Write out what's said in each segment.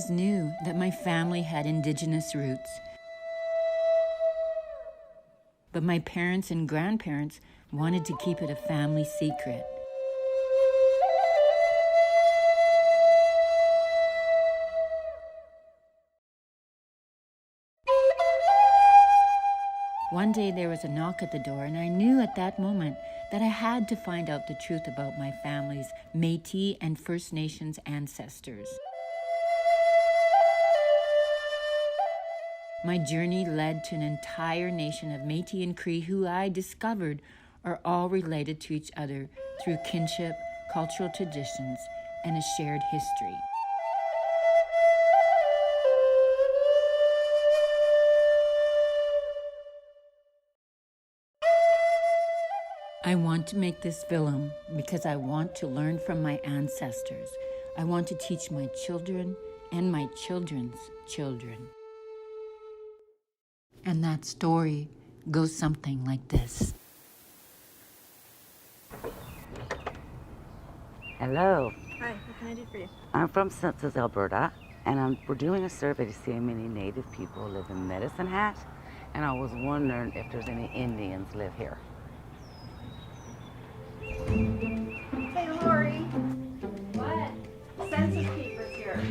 always knew that my family had indigenous roots. But my parents and grandparents wanted to keep it a family secret. One day there was a knock at the door, and I knew at that moment that I had to find out the truth about my family's Métis and First Nations ancestors. My journey led to an entire nation of Métis and Cree who I discovered are all related to each other through kinship, cultural traditions, and a shared history. I want to make this film because I want to learn from my ancestors. I want to teach my children and my children's children. And that story goes something like this. Hello. Hi, what can I do for you? I'm from Census, Alberta, and we're doing a survey to see how many Native people live in Medicine Hat, and I was wondering if there's any Indians live here. Hey, Laurie. What? Census keeper's here.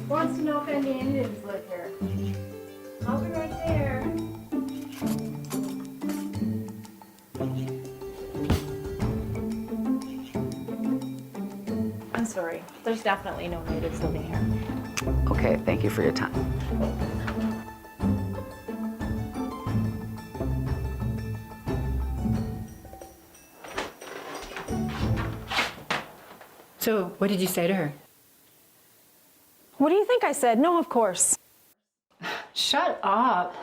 Wants to know if any Indians live here. I'll be right there. I'm sorry. There's definitely no natives living here. Okay, thank you for your time. So, what did you say to her? What do you think I said? No, of course. Shut up.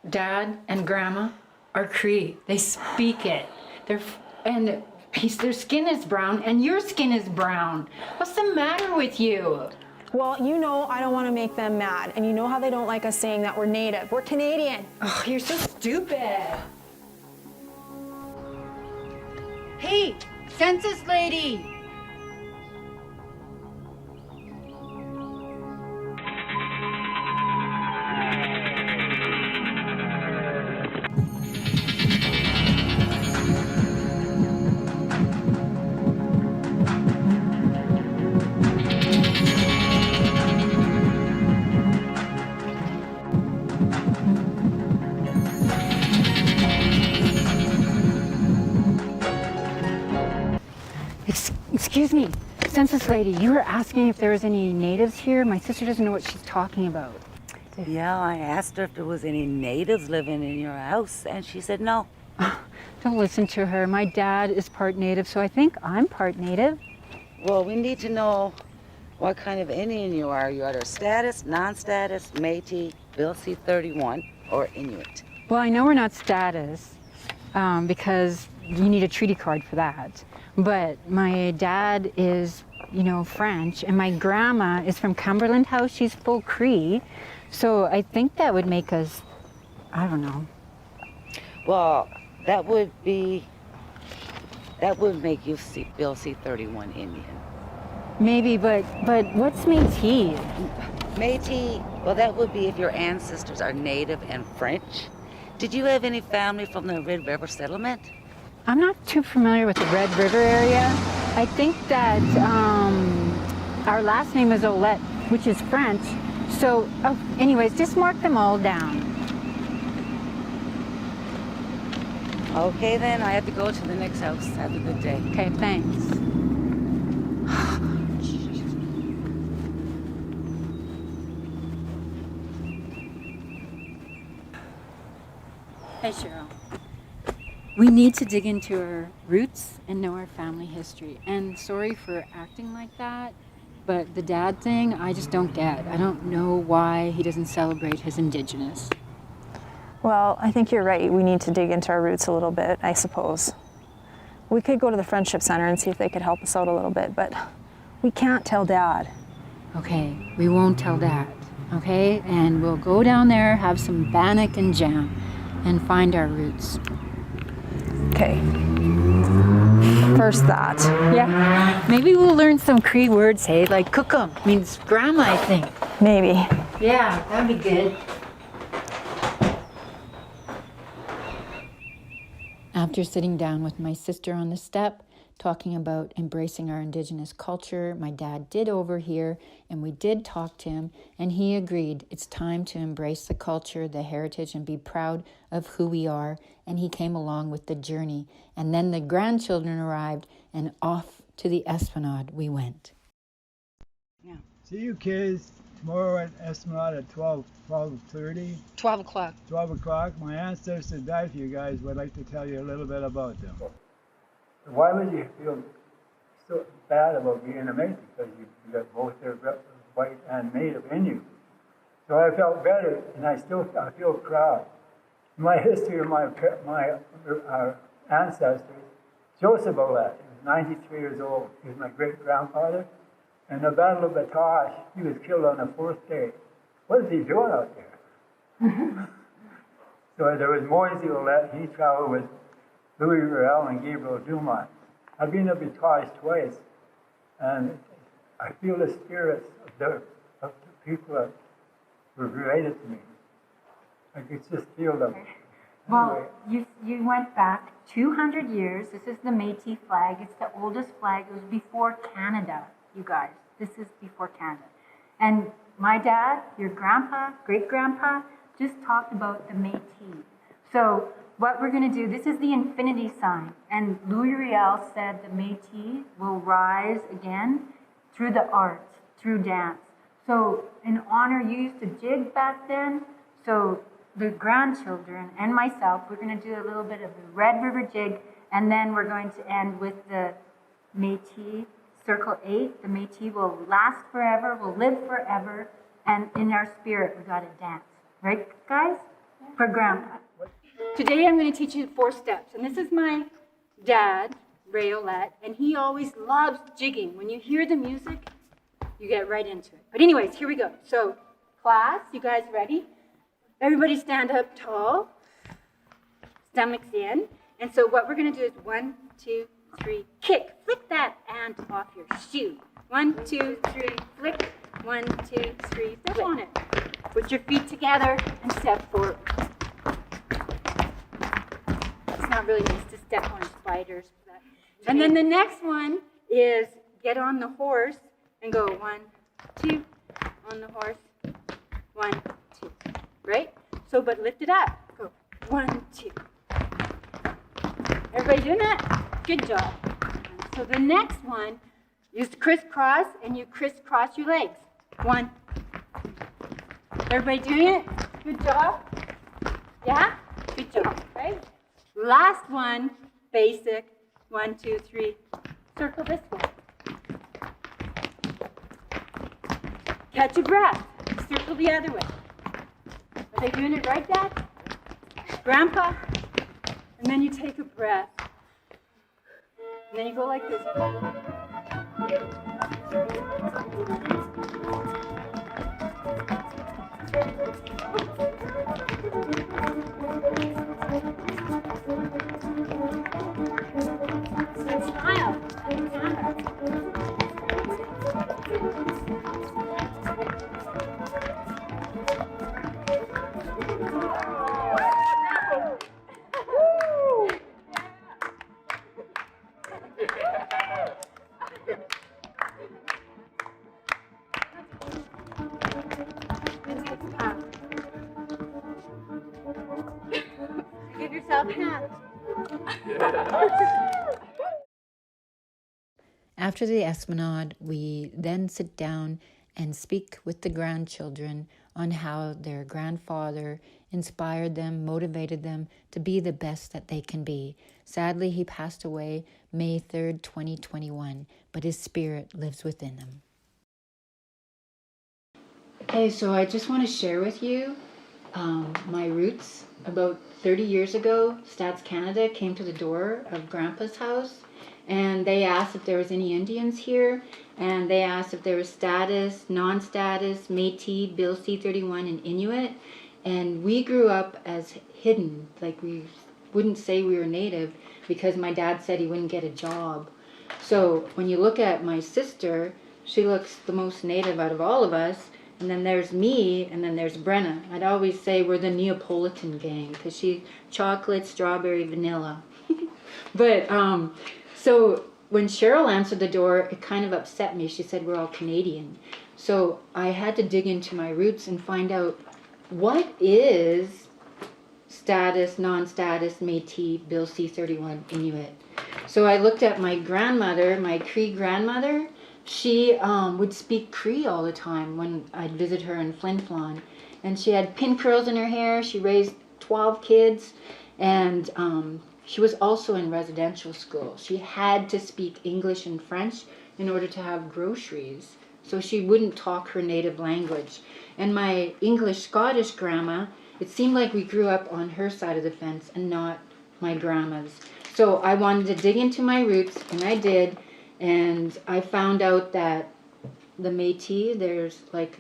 Dad and Grandma are Cree. They speak it. Their skin is brown, and your skin is brown. What's the matter with you? Well, you know I don't want to make them mad, and you know how they don't like us saying that we're Native. We're Canadian. Oh, you're so stupid. Hey, census lady. Excuse me, census lady, you were asking if there was any natives here? My sister doesn't know what she's talking about. Yeah, I asked her if there was any natives living in your house, and she said no. Don't listen to her. My dad is part native, so I think I'm part native. Well, we need to know what kind of Indian you are. You are status, non-status, Métis, Bill C-31, or Inuit. Well, I know we're not status because you need a treaty card for that. But my dad is, French, and my grandma is from Cumberland House. She's full Cree. So I think that would make us, I don't know. Well, that would make you Bill C-31 Indian. Maybe, but what's Métis? Métis, well, that would be if your ancestors are Native and French. Did you have any family from the Red River settlement? I'm not too familiar with the Red River area. I think that our last name is Olette, which is French. So, anyways, just mark them all down. Okay, then. I have to go to the next house. Have a good day. Okay, thanks. Hey, Cheryl. We need to dig into our roots and know our family history. And sorry for acting like that, but the dad thing, I just don't get. I don't know why he doesn't celebrate his indigenous. Well, I think you're right. We need to dig into our roots a little bit, I suppose. We could go to the Friendship Center and see if they could help us out a little bit, but we can't tell Dad. Okay, we won't tell Dad, okay? And we'll go down there, have some bannock and jam, and find our roots. Okay. First that. Yeah. Maybe we'll learn some Cree words, hey? Like cookum means grandma, I think. Maybe. Yeah, that'd be good. After sitting down with my sister on the step, talking about embracing our indigenous culture, my dad did overhear, and we did talk to him, and he agreed it's time to embrace the culture, the heritage, and be proud of who we are, and he came along with the journey. And then the grandchildren arrived, and off to the Esplanade we went. Yeah. See you kids tomorrow at Esplanade at 12:30. 12 o'clock. 12 o'clock. My ancestors died for you guys. Would like to tell you a little bit about them. Why would you feel so bad about being a Métis? Because you got both their white and native in you. So I felt better, and I feel proud. My history of my ancestors, Joseph Ouellette, he was 93 years old. He was my great-grandfather. In the Battle of Batoche, he was killed on the 4th day. What is he doing out there? So there was Moisey Ouellette. He traveled with Louis Riel and Gabriel Dumont. I've been to Batoche twice, and I feel the spirits of the people that were related to me. I could just feel them. Well, you went back 200 years. This is the Métis flag. It's the oldest flag. It was before Canada, you guys. This is before Canada. And my dad, your grandpa, great-grandpa, just talked about the Métis. So what we're going to do, this is the infinity sign. And Louis Riel said the Métis will rise again through the arts, through dance. So in honor, you used to jig back then. So the grandchildren and myself, we're going to do a little bit of the Red River jig, and then we're going to end with the Métis Circle 8. The Métis will last forever, will live forever, and in our spirit, we got to dance. Right, guys? For Grandpa. Today I'm going to teach you 4 steps, and this is my dad, Ray Ouellette, and he always loves jigging. When you hear the music, you get right into it. But anyways, here we go. So, class, you guys ready? Everybody stand up tall, stomachs in. And so what we're going to do is 1, 2, 3, kick. Flick that ant off your shoe. 1, 2, 3, flick. 1, 2, 3, step on it. Put your feet together and step forward. It's not really nice to step on spiders. And then the next one is get on the horse and go 1, 2, on the horse. 1, 2. Right? So, but lift it up. Go 1, 2. Everybody doing that? Good job. So the next one is crisscross, and you crisscross your legs. 1. Everybody doing it? Good job. Yeah? Good job. Right? Last one, basic. 1, 2, 3. Circle this way. Catch your breath. Circle the other way. Are they doing it right, Dad? Grandpa? And then you take a breath. And then you go like this. Smile. Give yourself hands. After the Esplanade, we then sit down and speak with the grandchildren on how their grandfather inspired them, motivated them to be the best that they can be. Sadly, he passed away May 3rd, 2021, but his spirit lives within him. Okay, so I just want to share with you my roots. About 30 years ago, Stats Canada came to the door of Grandpa's house, and they asked if there was any Indians here, and they asked if there was status, non-status, Métis, Bill C-31, and Inuit. And we grew up as hidden, like we wouldn't say we were native because my dad said he wouldn't get a job. So when you look at my sister, she looks the most native out of all of us. And then there's me, and then there's Brenna. I'd always say we're the Neapolitan gang because she's chocolate, strawberry, vanilla. But so when Cheryl answered the door, it kind of upset me. She said we're all Canadian. So I had to dig into my roots and find out what is status, non-status, Métis, Bill C-31, Inuit. So I looked at my grandmother, my Cree grandmother. She would speak Cree all the time when I'd visit her in Flin Flon. And she had pin curls in her hair. She raised 12 kids. And she was also in residential school. She had to speak English and French in order to have groceries. So she wouldn't talk her native language. And my English-Scottish grandma, it seemed like we grew up on her side of the fence and not my grandma's. So I wanted to dig into my roots, and I did. And I found out that the Métis, there's like,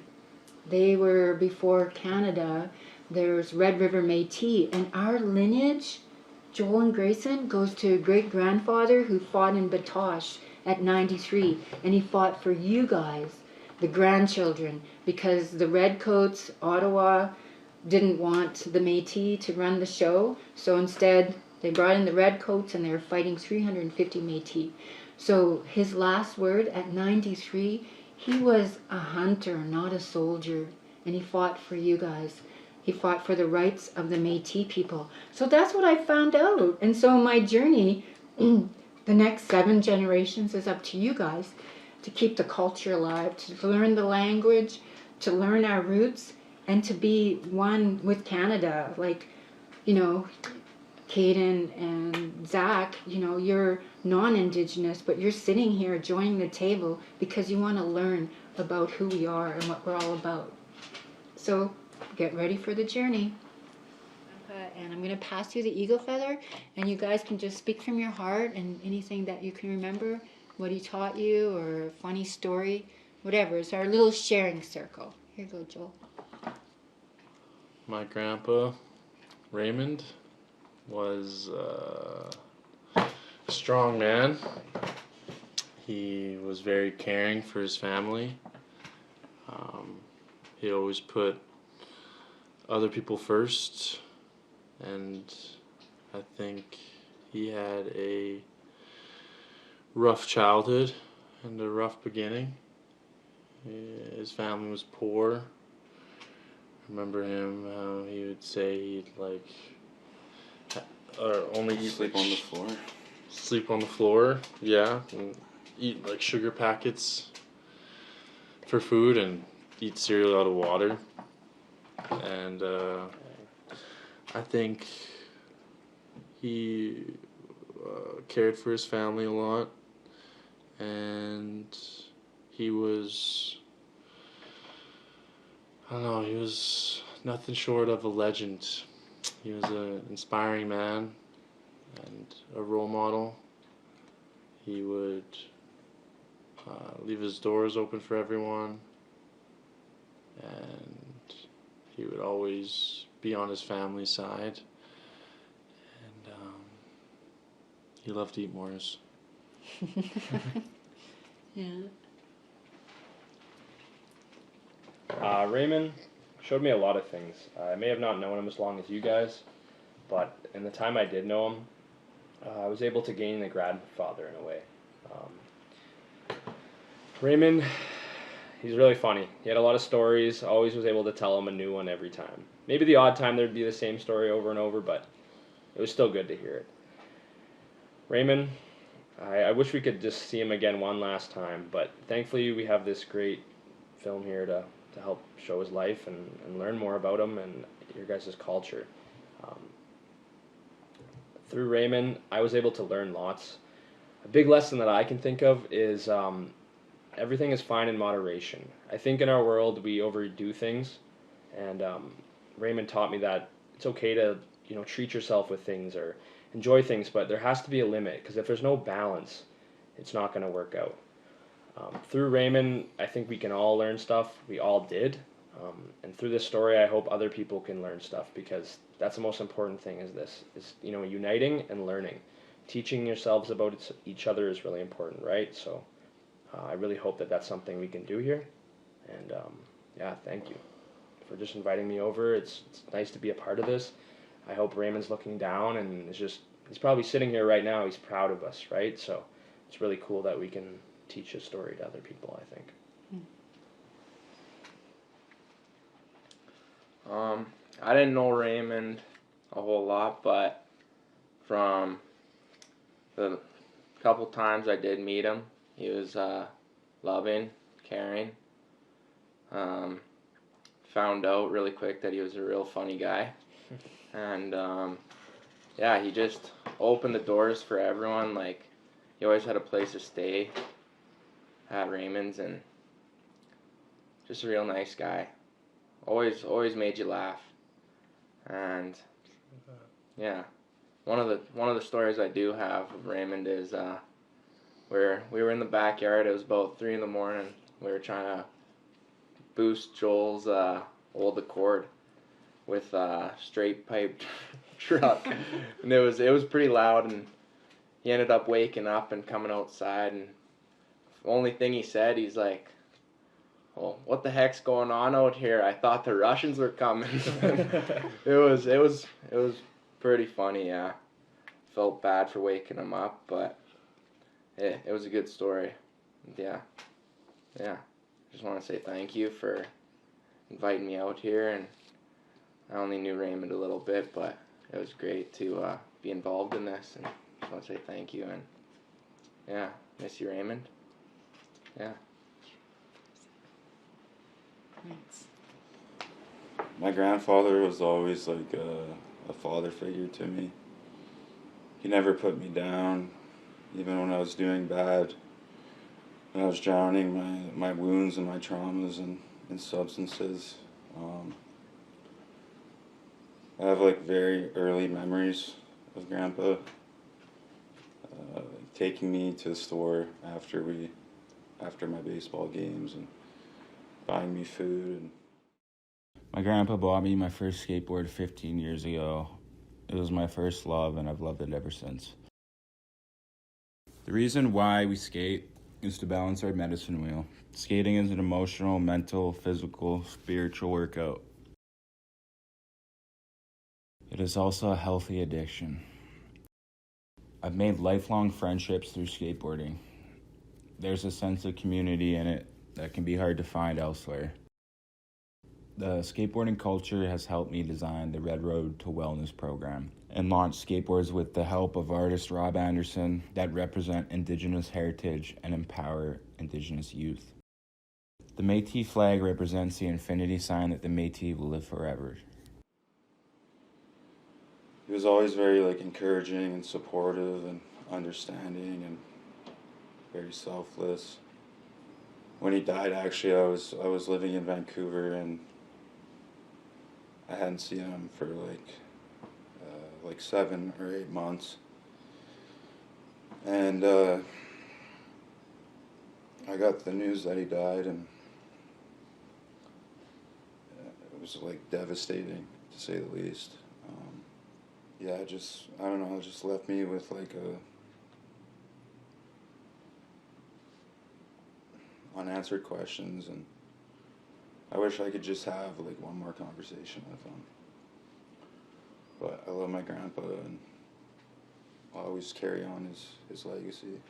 they were before Canada, there's Red River Metis, and our lineage, Joel and Grayson, goes to a great-grandfather who fought in Batoche at 93, and he fought for you guys, the grandchildren, because the Redcoats, Ottawa, didn't want the Métis to run the show, so instead they brought in the Redcoats, and they were fighting 350 Métis. So his last word at 93, he was a hunter, not a soldier, and he fought for you guys. He fought for the rights of the Métis people. So that's what I found out. And so my journey, the next 7 generations, is up to you guys to keep the culture alive, to learn the language, to learn our roots, and to be one with Canada. Like, you know, Caden and Zach, you know, you're non-Indigenous, but you're sitting here joining the table because you want to learn about who we are and what we're all about. So get ready for the journey. And I'm going to pass you the eagle feather, and you guys can just speak from your heart and anything that you can remember, what he taught you, or a funny story, whatever. It's our little sharing circle. Here you go, Joel. My grandpa, Raymond, was a strong man. He was very caring for his family. He always put other people first, and I think he had a rough childhood and a rough beginning. His family was poor. I remember him, he would say he'd like or only eat Sleep on the floor. Sleep on the floor, yeah, and eat like sugar packets for food and eat cereal out of water. And I think he cared for his family a lot, and he was, I don't know, he was nothing short of a legend. He was an inspiring man and a role model. He would leave his doors open for everyone, and he would always be on his family's side. And he loved to eat Morris. Yeah. Raymond showed me a lot of things. I may have not known him as long as you guys, but in the time I did know him, I was able to gain a grandfather in a way. Raymond, he's really funny. He had a lot of stories, always was able to tell him a new one every time. Maybe the odd time there'd be the same story over and over, but it was still good to hear it. Raymond, I wish we could just see him again one last time, but thankfully we have this great film here to help show his life and learn more about him and your guys' culture. Through Raymond, I was able to learn lots. A big lesson that I can think of is everything is fine in moderation. I think in our world we overdo things, and Raymond taught me that it's okay to treat yourself with things or enjoy things, but there has to be a limit, because if there's no balance, it's not going to work out. Through Raymond, I think we can all learn stuff. We all did. And through this story, I hope other people can learn stuff, because that's the most important thing is uniting and learning. Teaching yourselves about each other is really important, right? So I really hope that that's something we can do here. And yeah, thank you for just inviting me over. It's nice to be a part of this. I hope Raymond's looking down and he's probably sitting here right now. He's proud of us, right? So it's really cool that we can teach his story to other people, I think. I didn't know Raymond a whole lot, but from the couple times I did meet him, he was loving, caring. Found out really quick that he was a real funny guy. And yeah, he just opened the doors for everyone. Like, he always had a place to stay at Raymond's, and just a real nice guy. Always made you laugh. And yeah, one of the stories I do have of Raymond is where we were in the backyard. It was about 3 a.m. We were trying to boost Joel's old Accord with a straight pipe truck, and it was pretty loud, and he ended up waking up and coming outside, and the only thing he said, he's like, "Well, what the heck's going on out here? I thought the Russians were coming." It was pretty funny. Yeah, felt bad for waking him up, but it was a good story. Yeah. Just want to say thank you for inviting me out here, and I only knew Raymond a little bit, but it was great to be involved in this, and just want to say thank you, and yeah, miss you, Raymond. Yeah. Thanks. My grandfather was always like a father figure to me. He never put me down, even when I was doing bad. When I was drowning my wounds and my traumas in substances. I have like very early memories of Grandpa taking me to the store after my baseball games and buying me food. And my grandpa bought me my first skateboard 15 years ago. It was my first love, and I've loved it ever since. The reason why we skate is to balance our medicine wheel. Skating is an emotional, mental, physical, spiritual workout. It is also a healthy addiction. I've made lifelong friendships through skateboarding. There's a sense of community in it that can be hard to find elsewhere. The skateboarding culture has helped me design the Red Road to Wellness program and launch skateboards with the help of artist Rob Anderson that represent indigenous heritage and empower indigenous youth. The Métis flag represents the infinity sign that the Métis will live forever. He was always very encouraging and supportive and understanding and very selfless. When he died, actually, I was living in Vancouver, and I hadn't seen him for like 7 or 8 months. And I got the news that he died, and it was devastating, to say the least. Yeah, I don't know, it just left me with unanswered questions, and I wish I could just have one more conversation with him. But I love my grandpa, and I'll always carry on his legacy.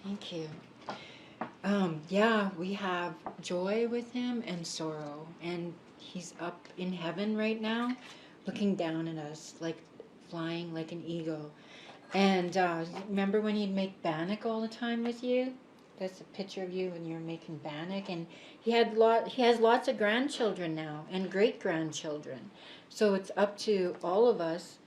Thank you. Yeah, we have joy with him and sorrow, and he's up in heaven right now, looking down at us, flying like an eagle. And remember when he'd make bannock all the time with you? That's a picture of you when you're making bannock. And he has lots of grandchildren now and great-grandchildren. So it's up to all of us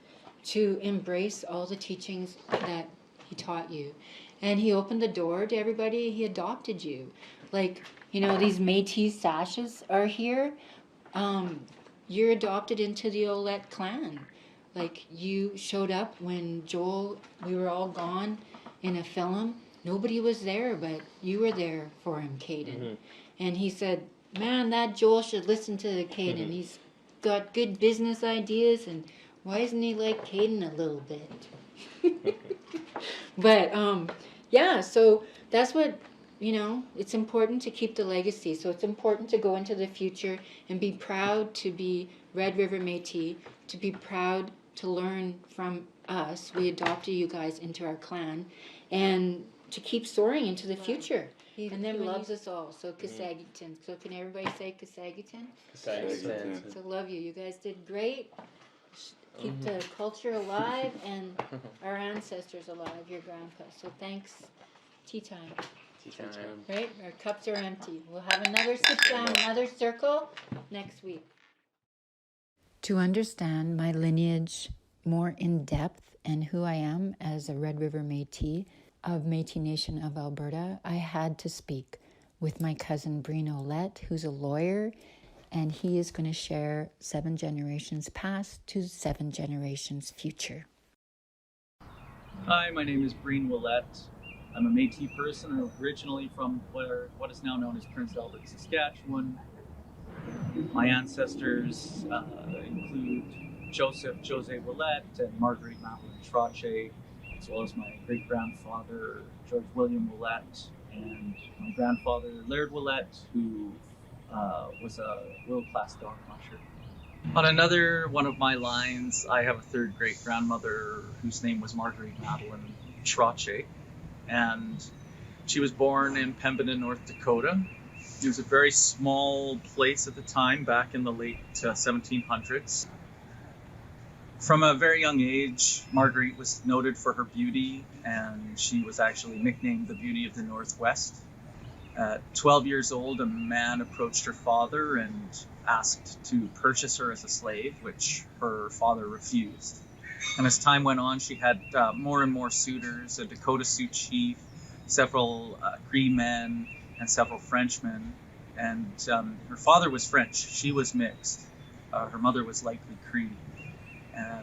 to embrace all the teachings that he taught you. And he opened the door to everybody. He adopted you. These Métis sashes are here. You're adopted into the Olette clan. You showed up when we were all gone in a film, nobody was there, but you were there for him, Caden. And he said, man, that Joel should listen to Caden. He's got good business ideas, and why isn't he like Caden a little bit? But yeah, so that's what, it's important to keep the legacy. So it's important to go into the future and be proud to be Red River Metis, to be proud to learn from us. We adopted you guys into our clan, and to keep soaring into the future. And then loves us all. So Kasagitan. So can everybody say Kasagitan? Kasagitan. So love you. You guys did great. Keep the culture alive and our ancestors alive, your grandpa. So thanks. Tea time. Tea time. Right? Our cups are empty. We'll have another sit down, another circle next week. To understand my lineage more in depth and who I am as a Red River Métis of Métis Nation of Alberta, I had to speak with my cousin Breen Ouellette, who's a lawyer, and he is going to share 7 generations past to 7 generations future. Hi, my name is Breen Ouellette. I'm a Métis person, originally from what is now known as Prince Albert, Saskatchewan. My ancestors include Joseph Jose Ouellette and Marguerite Madeline Trottier, as well as my great-grandfather George William Ouellette, and my grandfather Laird Ouellette, who was a world-class dog musher. On another one of my lines, I have a third great-grandmother whose name was Marguerite Madeline Trottier, and she was born in Pembina, North Dakota. It was a very small place at the time, back in the late 1700s. From a very young age, Marguerite was noted for her beauty, and she was actually nicknamed the Beauty of the Northwest. At 12 years old, a man approached her father and asked to purchase her as a slave, which her father refused. And as time went on, she had more and more suitors, a Dakota Sioux chief, several Cree men, and several Frenchmen. And her father was French. She was mixed. Her mother was likely Cree.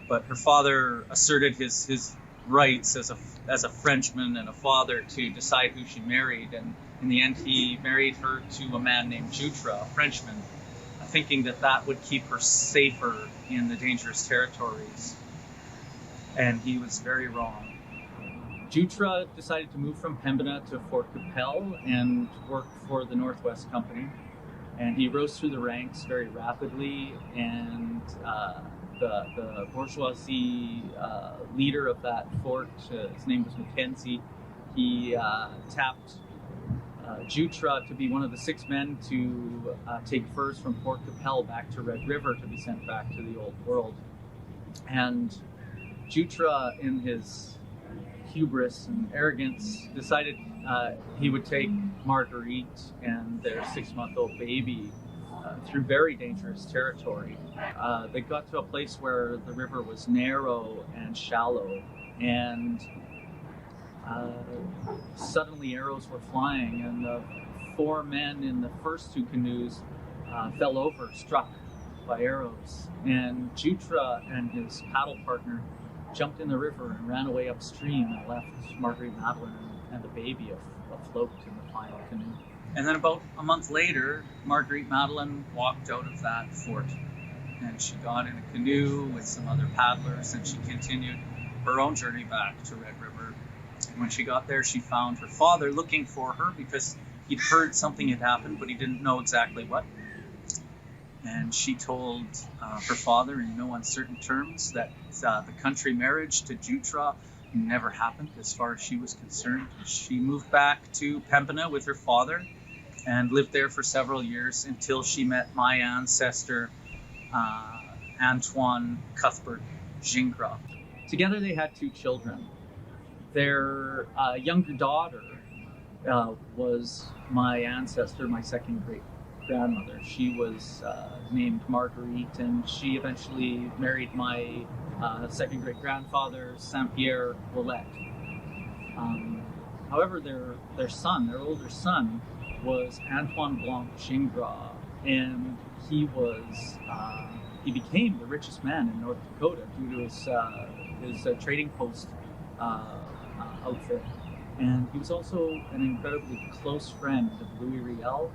But her father asserted his rights as a Frenchman and a father to decide who she married. And in the end, he married her to a man named Jutra, a Frenchman, thinking that would keep her safer in the dangerous territories. And he was very wrong. Jutra decided to move from Pembina to Fort Qu'Appelle and work for the Northwest Company. And he rose through the ranks very rapidly, and the bourgeoisie leader of that fort, his name was Mackenzie, he tapped Jutra to be one of the 6 men to take furs from Fort Qu'Appelle back to Red River to be sent back to the Old World. And Jutra, in his hubris and arrogance, decided he would take Marguerite and their 6-month-old baby through very dangerous territory. They got to a place where the river was narrow and shallow, and suddenly arrows were flying, and the 4 men in the first 2 canoes fell over, struck by arrows. And Jutra and his paddle partner jumped in the river and ran away upstream and left Marguerite Madeline and the baby afloat in the final canoe. And then about a month later, Marguerite Madeline walked out of that fort, and she got in a canoe with some other paddlers, and she continued her own journey back to Red River. And when she got there, she found her father looking for her because he'd heard something had happened, but he didn't know exactly what. And she told her father in no uncertain terms that the country marriage to Jutra never happened as far as she was concerned. She moved back to Pembina with her father and lived there for several years until she met my ancestor, Antoine Cuthbert Gingras. Together they had 2 children. Their younger daughter was my ancestor, my second great-grandmother. She was named Marguerite, and she eventually married my second great-grandfather, Saint-Pierre Ouellette. However, their son, their older son, was Antoine Blanc Gingras, and he became the richest man in North Dakota due to his trading post outfit. And he was also an incredibly close friend of Louis Riel.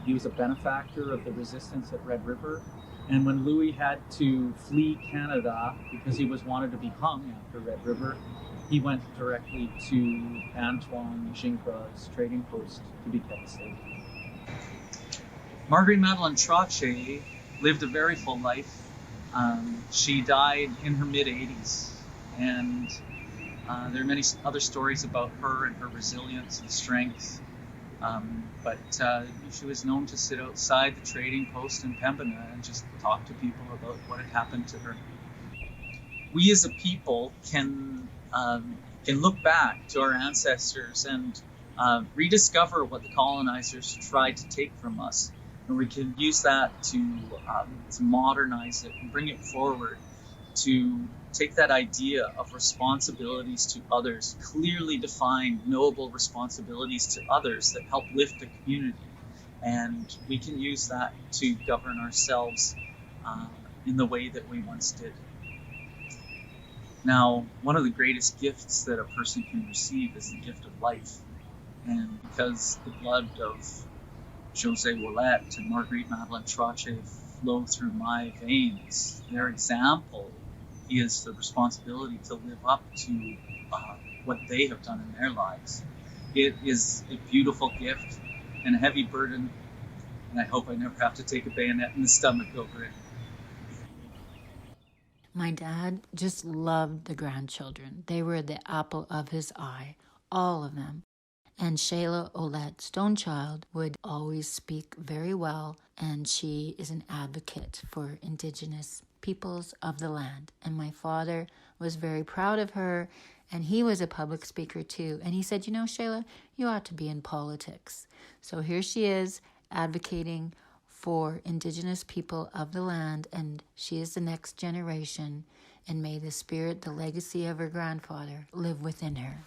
He was a benefactor of the resistance at Red River. And when Louis had to flee Canada because he was wanted to be hung after Red River, he went directly to Antoine Gingras' trading post to be kept safe. Marguerite Madeleine Trottier lived a very full life. She died in her mid-80s, and there are many other stories about her and her resilience and strength. But she was known to sit outside the trading post in Pembina and just talk to people about what had happened to her. We as a people can look back to our ancestors and rediscover what the colonizers tried to take from us. And we can use that to modernize it and bring it forward, to take that idea of responsibilities to others, clearly defined, knowable responsibilities to others that help lift the community. And we can use that to govern ourselves in the way that we once did. Now, one of the greatest gifts that a person can receive is the gift of life. And because the blood of José Ouellette and Marguerite Madeleine Trottier flow through my veins, their example is the responsibility to live up to what they have done in their lives. It is a beautiful gift and a heavy burden, and I hope I never have to take a bayonet in the stomach over it. My dad just loved the grandchildren. They were the apple of his eye, all of them. And Shayla Ouellette Stonechild would always speak very well, and she is an advocate for indigenous peoples of the land. And my father was very proud of her, and he was a public speaker too. And he said, you know, Shayla, you ought to be in politics. So here she is advocating for indigenous people of the land, and she is the next generation, and may the spirit, the legacy of her grandfather live within her.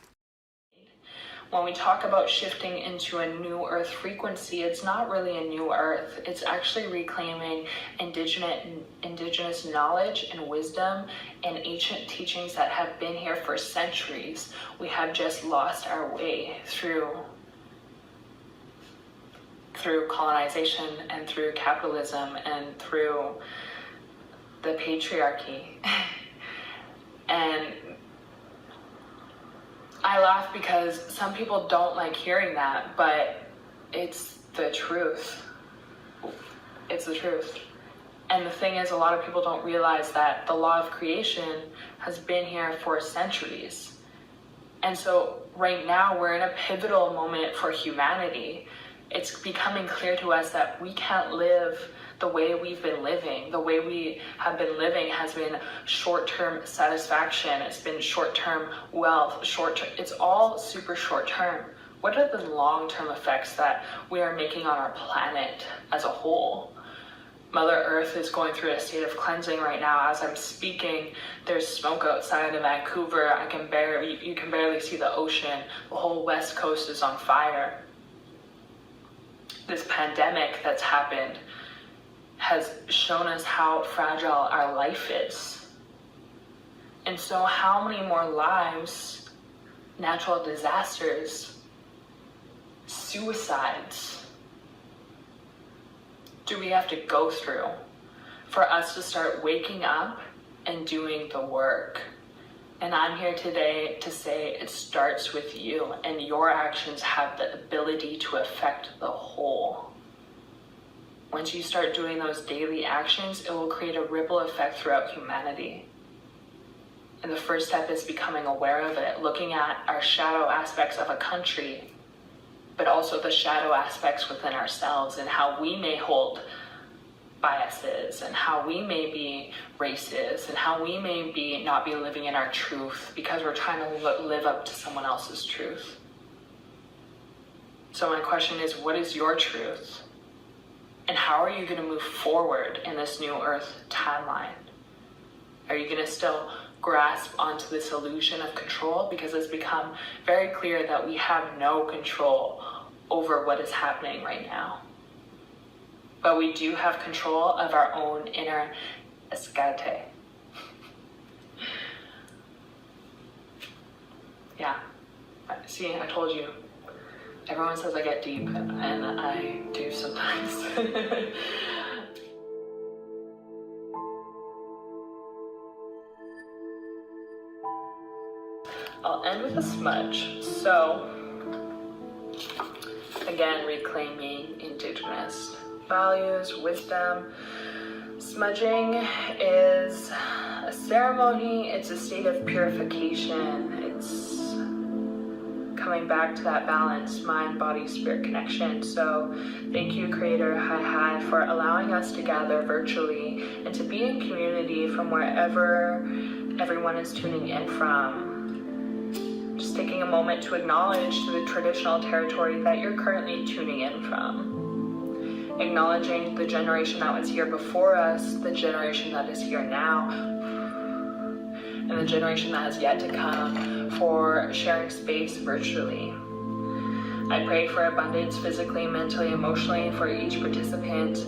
When we talk about shifting into a new earth frequency, it's not really a new earth. It's actually reclaiming indigenous knowledge and wisdom and ancient teachings that have been here for centuries. We have just lost our way through colonization and through capitalism and through the patriarchy. And I laugh because some people don't like hearing that, but it's the truth. It's the truth. And the thing is, a lot of people don't realize that the law of creation has been here for centuries. And so right now we're in a pivotal moment for humanity. It's becoming clear to us that we can't live the way we've been living. The way we have been living has been short-term satisfaction. It's been short-term wealth, it's all super short-term. What are the long-term effects that we are making on our planet as a whole? Mother Earth is going through a state of cleansing right now. As I'm speaking, there's smoke outside of Vancouver. You can barely see the ocean. The whole West Coast is on fire. This pandemic that's happened has shown us how fragile our life is. And so how many more lives, natural disasters, suicides do we have to go through for us to start waking up and doing the work? And I'm here today to say it starts with you, and your actions have the ability to affect the whole. Once you start doing those daily actions, it will create a ripple effect throughout humanity. And the first step is becoming aware of it, looking at our shadow aspects of a country, but also the shadow aspects within ourselves and how we may hold biases and how we may be racist and how we may be not be living in our truth because we're trying to live up to someone else's truth. So my question is, what is your truth? And how are you going to move forward in this new earth timeline? Are you going to still grasp onto this illusion of control? Because it's become very clear that we have no control over what is happening right now. But we do have control of our own inner escate. Yeah. See, I told you. Everyone says I get deep, and I do sometimes. I'll end with a smudge. So, again, reclaiming indigenous values, wisdom. Smudging is a ceremony, it's a state of purification. It's coming back to that balance, mind, body, spirit connection. So thank you, Creator Hi, for allowing us to gather virtually and to be in community from wherever everyone is tuning in from. Just taking a moment to acknowledge the traditional territory that you're currently tuning in from. Acknowledging the generation that was here before us, the generation that is here now, and the generation that has yet to come, for sharing space virtually. I pray for abundance physically, mentally, emotionally for each participant,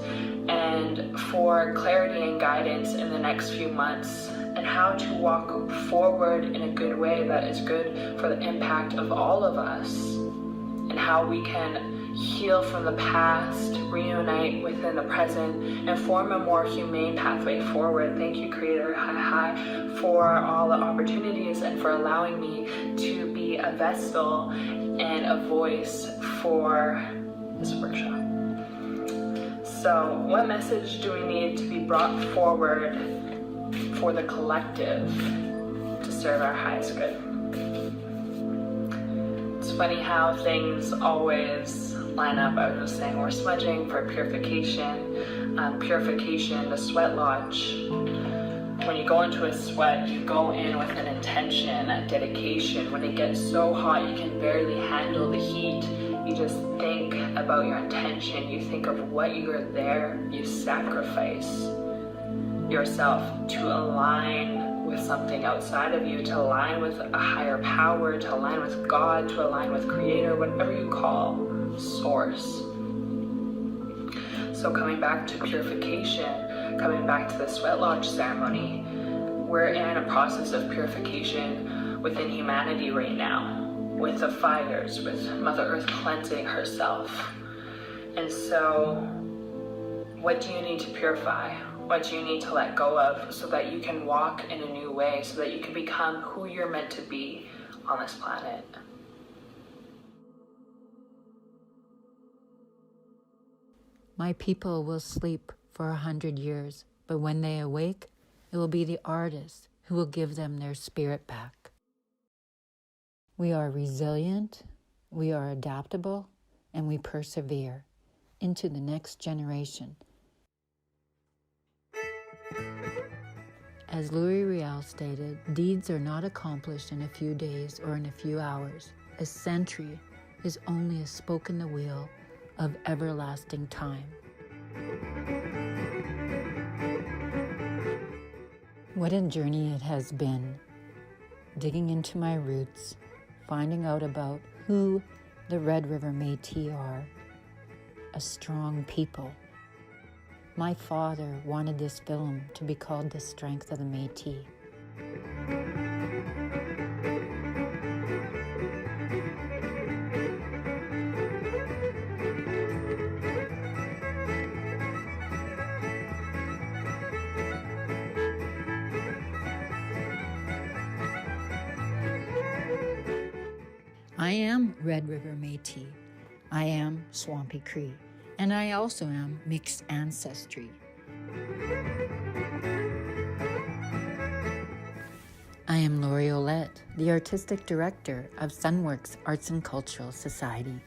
and for clarity and guidance in the next few months, and how to walk forward in a good way that is good for the impact of all of us, and how we can heal from the past, reunite within the present, and form a more humane pathway forward. Thank you, Creator Hi, for all the opportunities and for allowing me to be a vessel and a voice for this workshop. So, what message do we need to be brought forward for the collective to serve our highest good? It's funny how things always line up. I was just saying we're smudging for purification. Purification, the sweat lodge. When you go into a sweat, you go in with an intention, a dedication. When it gets so hot you can barely handle the heat, you just think about your intention. You think of what you are there. You sacrifice yourself to align with something outside of you, to align with a higher power, to align with God, to align with Creator, whatever you call Source. So coming back to purification, coming back to the sweat lodge ceremony, we're in a process of purification within humanity right now, with the fires, with Mother Earth cleansing herself. And so what do you need to purify? What do you need to let go of so that you can walk in a new way, so that you can become who you're meant to be on this planet? My people will sleep for 100 years, but when they awake, it will be the artists who will give them their spirit back. We are resilient, we are adaptable, and we persevere into the next generation. As Laurie stated, deeds are not accomplished in a few days or in a few hours. A century is only a spoke in the wheel of everlasting time. What a journey it has been, digging into my roots, finding out about who the Red River Metis are, a strong people. My father wanted this film to be called The Strength of the Métis. I am Red River Metis. I am Swampy Cree. And I also am mixed ancestry. I am Laurie, the Artistic Director of Sunworks Arts and Cultural Society.